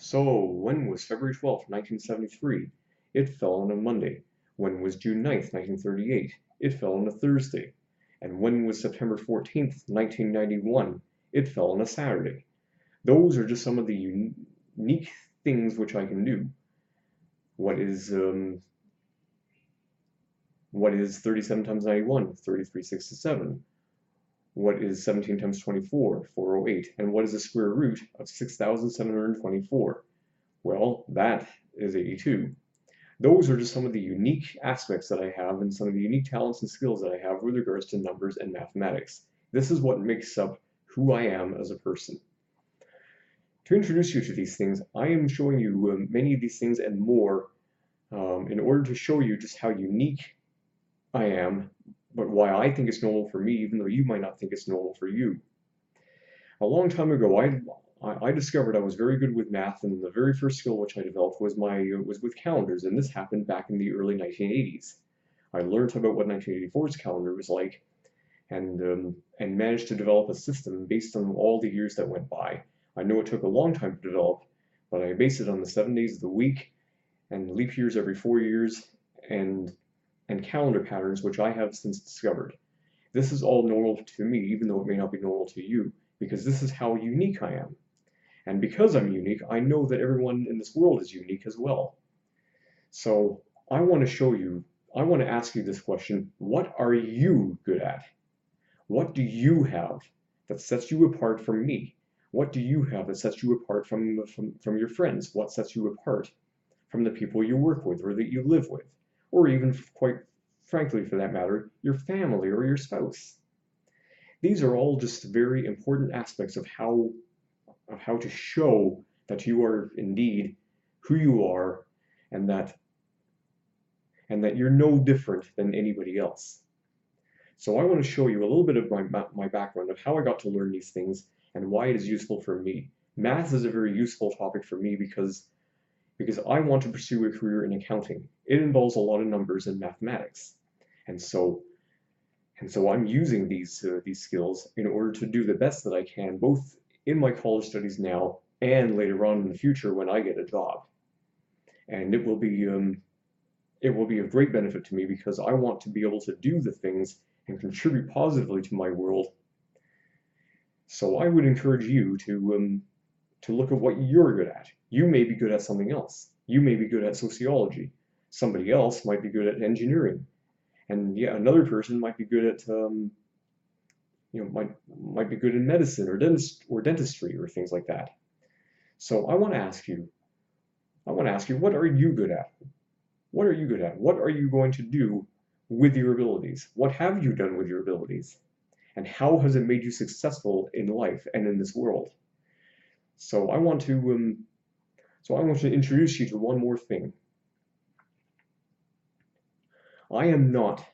So, when was February 12th, 1973? It fell on a Monday. When was June 9th, 1938? It fell on a Thursday. And when was September 14th, 1991? It fell on a Saturday. Those are just some of the unique things which I can do. What is 37 times 91? 3367. What is 17 times 24? 408. And what is the square root of 6,724? Well, that is 82. Those are just some of the unique aspects that I have and some of the unique talents and skills that I have with regards to numbers and mathematics. This is what makes up who I am as a person. To introduce you to these things, I am showing you many of these things and more in order to show you just how unique I am, but why I think it's normal for me, even though you might not think it's normal for you. A long time ago, I discovered I was very good with math, and the very first skill which I developed was with calendars, and this happened back in the early 1980s. I learned about what 1984's calendar was like, and managed to develop a system based on all the years that went by. I know it took a long time to develop, but I based it on the 7 days of the week, and leap years every 4 years, and calendar patterns which I have since discovered. This is all normal to me, even though it may not be normal to you, because this is how unique I am. And because I'm unique, I know that everyone in this world is unique as well. So I want to ask you this question: what are you good at? What do you have that sets you apart from me? What do you have that sets you apart from your friends? What sets you apart from the people you work with or that you live with? Or even, quite frankly, for that matter, your family or your spouse. These are all just very important aspects of how to show that you are indeed who you are, and that you're no different than anybody else. So I want to show you a little bit of my background of how I got to learn these things and why it is useful for me. Math is a very useful topic for me because I want to pursue a career in accounting. It involves a lot of numbers and mathematics. And so I'm using these skills in order to do the best that I can, both in my college studies now and later on in the future when I get a job. And it will be of great benefit to me because I want to be able to do the things and contribute positively to my world. So I would encourage you to look at what you're good at. You may be good at something else. You may be good at sociology. Somebody else might be good at engineering. And yeah, another person might be good at might be good in medicine or dentistry or things like that. So I want to ask you, what are you good at? What are you good at? What are you going to do with your abilities? What have you done with your abilities? And how has it made you successful in life and in this world? So I want to introduce you to one more thing. I am not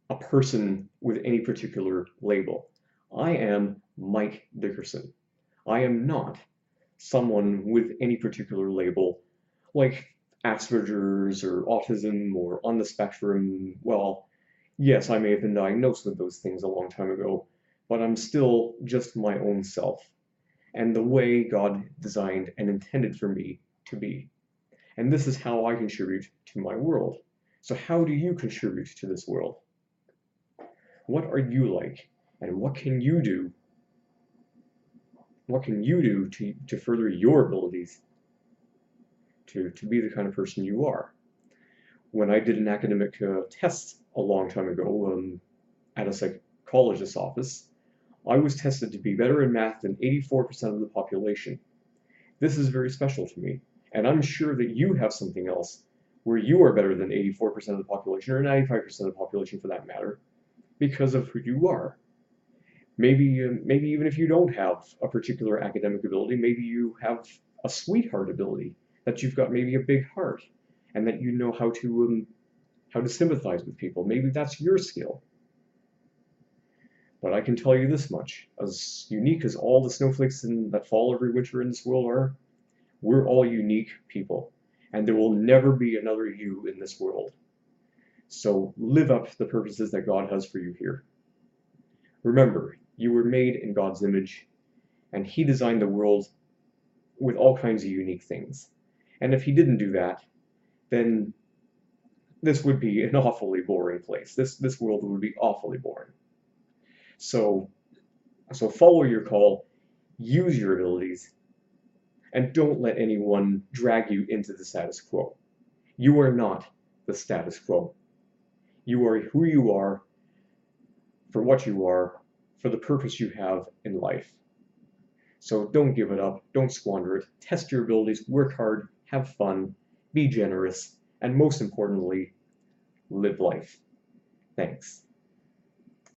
a person with any particular label. I am Mike Dickerson. I am not someone with any particular label, like Asperger's or autism or on the spectrum. Well, yes, I may have been diagnosed with those things a long time ago, but I'm still just my own self, and the way God designed and intended for me to be. And this is how I contribute to my world. So how do you contribute to this world? What are you like? And what can you do? What can you do to further your abilities to be the kind of person you are? When I did an academic test a long time ago at a psychologist's office, I was tested to be better in math than 84% of the population. This is very special to me, and I'm sure that you have something else where you are better than 84% of the population, or 95% of the population for that matter, because of who you are. Maybe even if you don't have a particular academic ability, maybe you have a sweetheart ability, that you've got maybe a big heart, and that you know how to sympathize with people. Maybe that's your skill. But I can tell you this much: as unique as all the snowflakes that fall every winter in this world are, we're all unique people, and there will never be another you in this world. So live up to the purposes that God has for you here. Remember, you were made in God's image, and He designed the world with all kinds of unique things. And if he didn't do that, then this would be an awfully boring place. This world would be awfully boring. So follow your call, use your abilities, and don't let anyone drag you into the status quo. You are not the status quo. You are who you are, for what you are, for the purpose you have in life. So don't give it up, don't squander it, test your abilities, work hard, have fun, be generous, and most importantly, live life. Thanks.